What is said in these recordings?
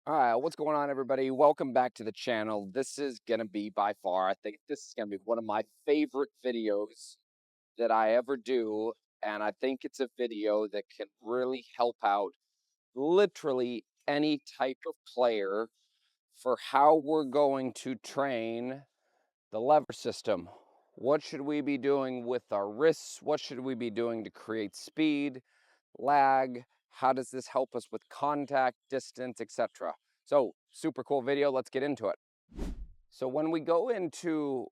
All right, what's going on, everybody? Welcome back to the channel. This is going to be by far, I think this is going to be one of my favorite videos that I ever do. And I think it's a video that can really help out literally any type of player for how we're going to train the lever system. What should we be doing with our wrists? What should we be doing to create speed, lag? How does this help us with contact, distance, etc.? So, super cool video. Let's get into it. So when we go into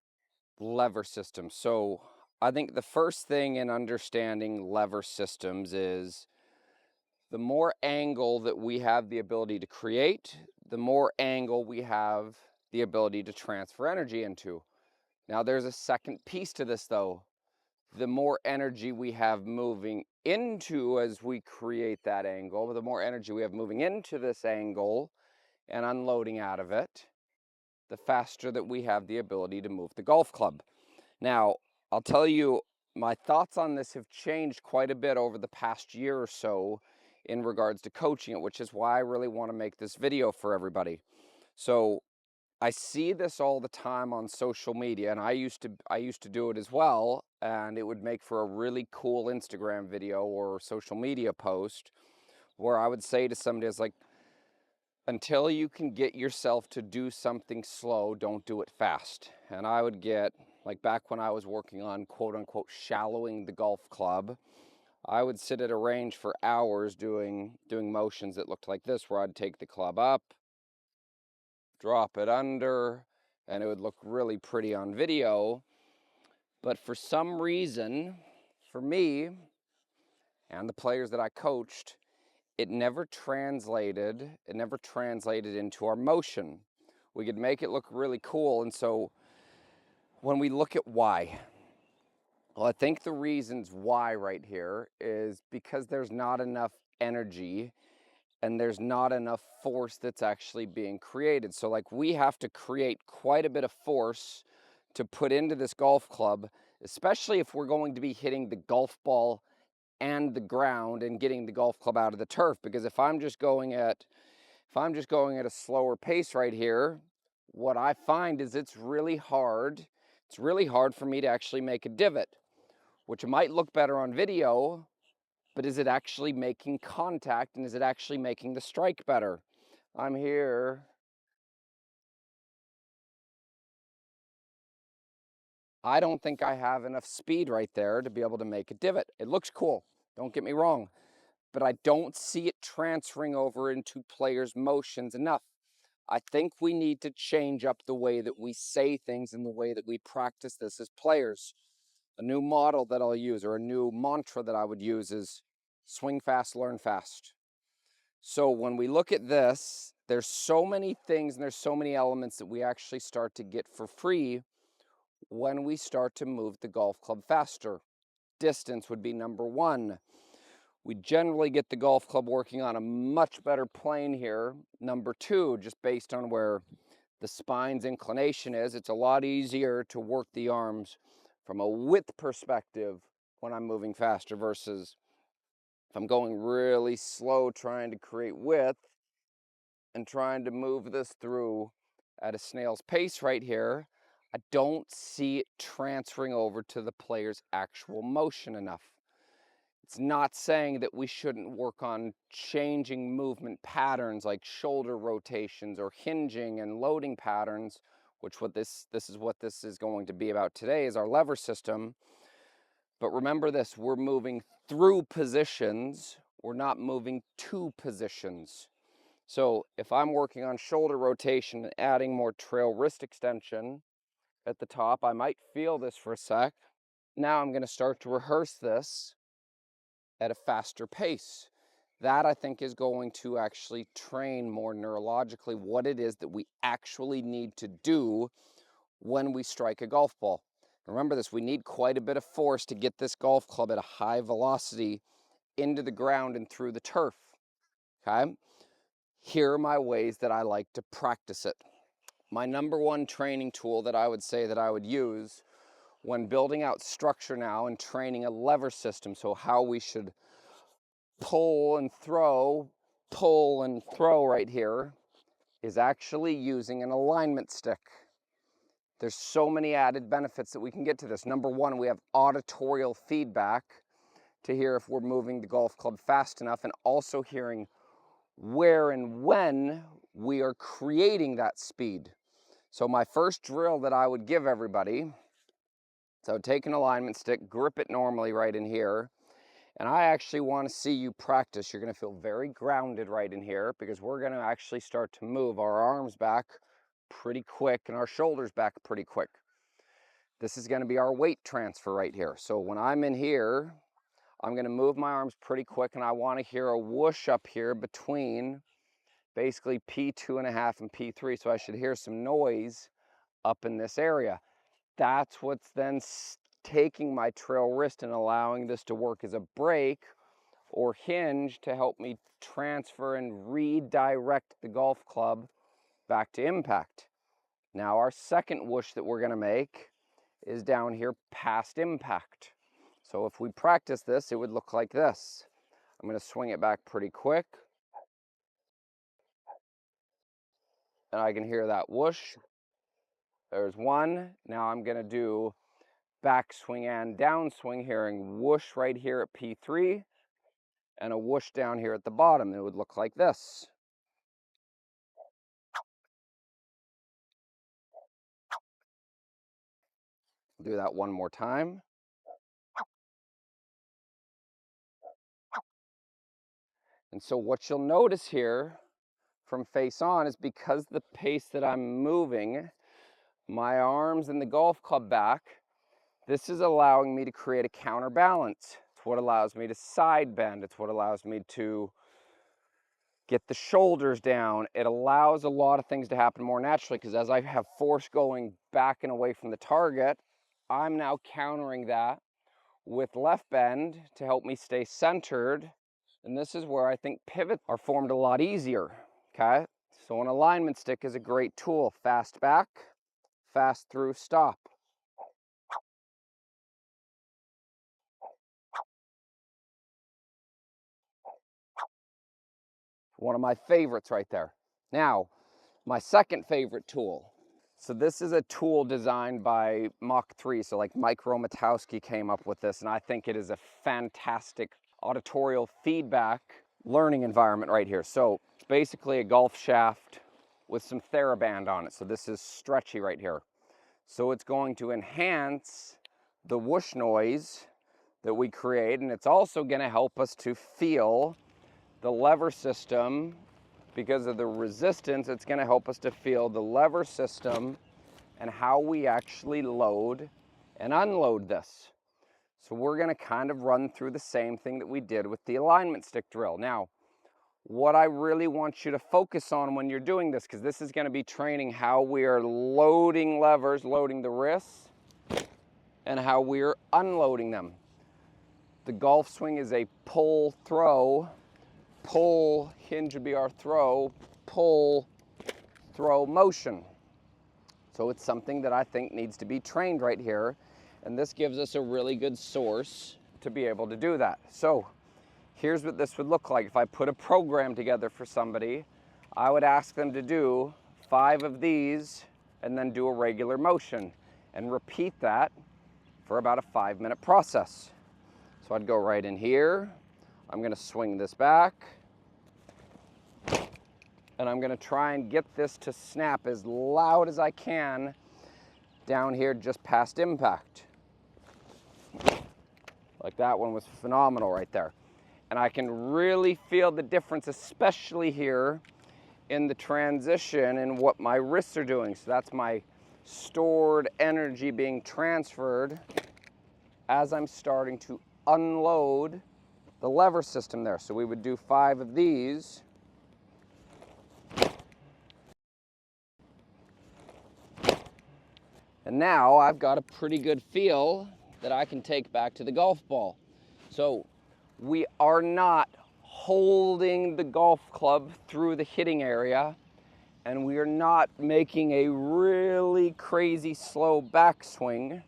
lever systems, so I think the first thing in understanding lever systems is the more angle that we have the ability to create, the more angle we have the ability to transfer energy into. Now there's a second piece to this though. The more energy we have moving into as we create that angle, the more energy we have moving into this angle and unloading out of it, the faster that we have the ability to move the golf club. Now, I'll tell you, my thoughts on this have changed quite a bit over the past year or so in regards to coaching it, which is why I really want to make this video for everybody. So I see this all the time on social media, and I used to do it as well, and it would make for a really cool Instagram video or social media post where I would say to somebody, it's like, until you can get yourself to do something slow, don't do it fast. And I would get, like back when I was working on quote unquote shallowing the golf club, I would sit at a range for hours doing motions that looked like this, where I'd take the club up, drop it under, and it would look really pretty on video. But for some reason, for me and the players that I coached, it never translated into our motion. We could make it look really cool. And so when we look at why, well, I think the reasons why right here is because there's not enough energy and there's not enough force that's actually being created. So like we have to create quite a bit of force to put into this golf club, especially if we're going to be hitting the golf ball and the ground and getting the golf club out of the turf. Because if I'm just going at a slower pace right here, what I find is it's really hard for me to actually make a divot, which might look better on video, but is it actually making contact, and is it actually making the strike better? I'm here. I don't think I have enough speed right there to be able to make a divot. It looks cool, don't get me wrong, but I don't see it transferring over into players' motions enough. I think we need to change up the way that we say things and the way that we practice this as players. A new model that I'll use, or a new mantra that I would use, is swing fast, learn fast. So when we look at this, there's so many things and there's so many elements that we actually start to get for free when we start to move the golf club faster. Distance would be number one. We generally get the golf club working on a much better plane here. Number two, just based on where the spine's inclination is, it's a lot easier to work the arms from a width perspective when I'm moving faster versus if I'm going really slow trying to create width and trying to move this through at a snail's pace right here. I don't see it transferring over to the player's actual motion enough. It's not saying that we shouldn't work on changing movement patterns like shoulder rotations or hinging and loading patterns, which what this is going to be about today is our lever system. But remember this, we're moving through positions, we're not moving to positions. So if I'm working on shoulder rotation and adding more trail wrist extension at the top, I might feel this for a sec. Now I'm going to start to rehearse this at a faster pace. That, I think, is going to actually train more neurologically what it is that we actually need to do when we strike a golf ball. Remember this, we need quite a bit of force to get this golf club at a high velocity into the ground and through the turf, okay? Here are my ways that I like to practice it. My number one training tool that I would say that I would use when building out structure now and training a lever system, so how we should pull and throw right here, is actually using an alignment stick. There's so many added benefits that we can get to this. Number one, we have auditorial feedback to hear if we're moving the golf club fast enough, and also hearing where and when we are creating that speed. So my first drill that I would give everybody, so take an alignment stick, grip it normally right in here, and I actually want to see you practice. You're going to feel very grounded right in here, because we're going to actually start to move our arms back pretty quick and our shoulders back pretty quick. This is going to be our weight transfer right here. So when I'm in here, I'm going to move my arms pretty quick, and I want to hear a whoosh up here between basically P2.5 and P3. So I should hear some noise up in this area. That's what's then taking my trail wrist and allowing this to work as a brake or hinge to help me transfer and redirect the golf club back to impact. Now our second whoosh that we're going to make is down here past impact. So if we practice this, it would look like this. I'm going to swing it back pretty quick, and I can hear that whoosh. There's one. Now I'm going to do backswing and downswing, hearing whoosh right here at P3 and a whoosh down here at the bottom. It would look like this. Do that one more time. And so what you'll notice here from face on is, because the pace that I'm moving my arms and the golf club back, this is allowing me to create a counterbalance. It's what allows me to side bend. It's what allows me to get the shoulders down. It allows a lot of things to happen more naturally, because as I have force going back and away from the target, I'm now countering that with left bend to help me stay centered. And this is where I think pivots are formed a lot easier, okay? So an alignment stick is a great tool. Fast back, fast through, stop. One of my favorites right there. Now, my second favorite tool. So this is a tool designed by Mach 3. So like Mike Romatowski came up with this, and I think it is a fantastic auditorial feedback learning environment right here. So it's basically a golf shaft with some theraband on it. So this is stretchy right here. So it's going to enhance the whoosh noise that we create, and it's also going to help us to feel the lever system. Because of the resistance, it's going to help us to feel the lever system and how we actually load and unload this. So we're going to kind of run through the same thing that we did with the alignment stick drill. Now, what I really want you to focus on when you're doing this, because this is going to be training how we are loading levers, loading the wrists, and how we're unloading them. The golf swing is a pull, throw. Pull, hinge would be our throw, pull, throw motion. So it's something that I think needs to be trained right here, and this gives us a really good source to be able to do that. So here's what this would look like. If I put a program together for somebody, I would ask them to do 5 of these and then do a regular motion and repeat that for about a 5-minute process. So I'd go right in here. I'm going to swing this back, and I'm going to try and get this to snap as loud as I can down here just past impact. Like that one was phenomenal right there. And I can really feel the difference, especially here in the transition and what my wrists are doing. So that's my stored energy being transferred as I'm starting to unload the lever system there. So we would do 5 of these. And now I've got a pretty good feel that I can take back to the golf ball. So we are not holding the golf club through the hitting area, and we are not making a really crazy slow backswing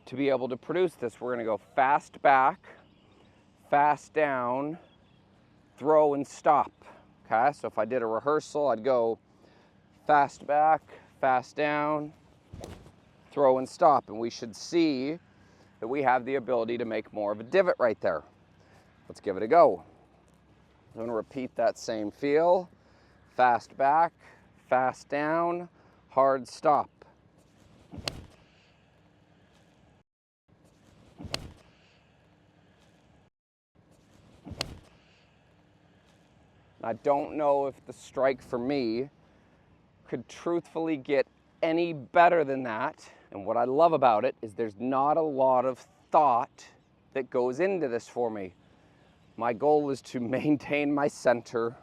to be able to produce this. We're going to go fast back, fast down, throw and stop. Okay, so if I did a rehearsal, I'd go fast back, fast down, throw and stop. And we should see that we have the ability to make more of a divot right there. Let's give it a go. I'm going to repeat that same feel. Fast back, fast down, hard stop. I don't know if the strike for me could truthfully get any better than that. And what I love about it is there's not a lot of thought that goes into this for me. My goal is to maintain my center,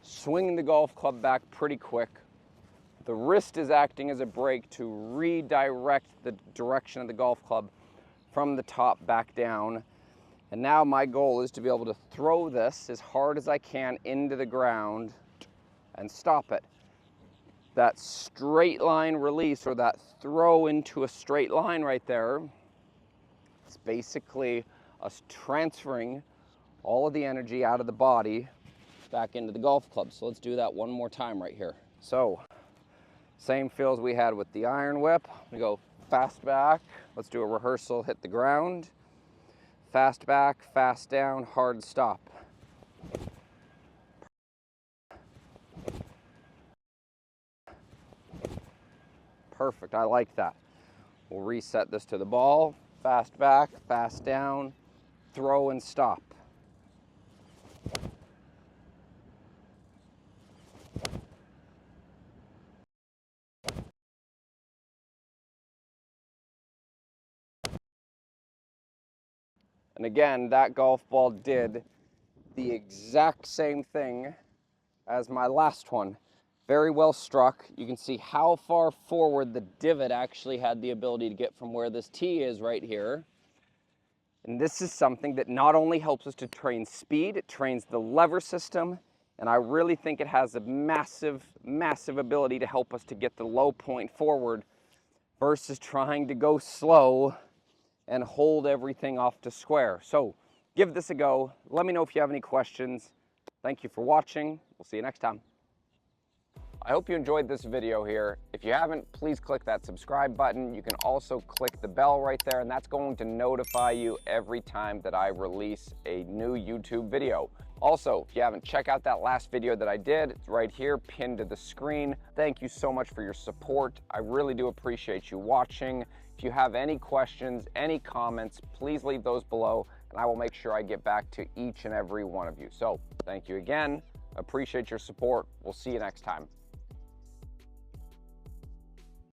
swing the golf club back pretty quick. The wrist is acting as a brake to redirect the direction of the golf club from the top back down. And now my goal is to be able to throw this as hard as I can into the ground and stop it. That straight line release, or that throw into a straight line right there, it's basically us transferring all of the energy out of the body back into the golf club. So let's do that one more time right here. So same feels we had with the iron whip. We go fast back. Let's do a rehearsal, hit the ground. Fast back, fast down, hard stop. Perfect, I like that. We'll reset this to the ball. Fast back, fast down, throw and stop. And again, that golf ball did the exact same thing as my last one. Very well struck. You can see how far forward the divot actually had the ability to get from where this tee is right here. And this is something that not only helps us to train speed, it trains the lever system, and I really think it has a massive, massive ability to help us to get the low point forward versus trying to go slow and hold everything off to square. So give this a go. Let me know if you have any questions. Thank you for watching. We'll see you next time. I hope you enjoyed this video here. If you haven't, please click that subscribe button. You can also click the bell right there, and that's going to notify you every time that I release a new YouTube video. Also, if you haven't, check out that last video that I did. It's right here, pinned to the screen. Thank you so much for your support. I really do appreciate you watching. If you have any questions, any comments, please leave those below, and I will make sure I get back to each and every one of you. So, thank you again. Appreciate your support. We'll see you next time.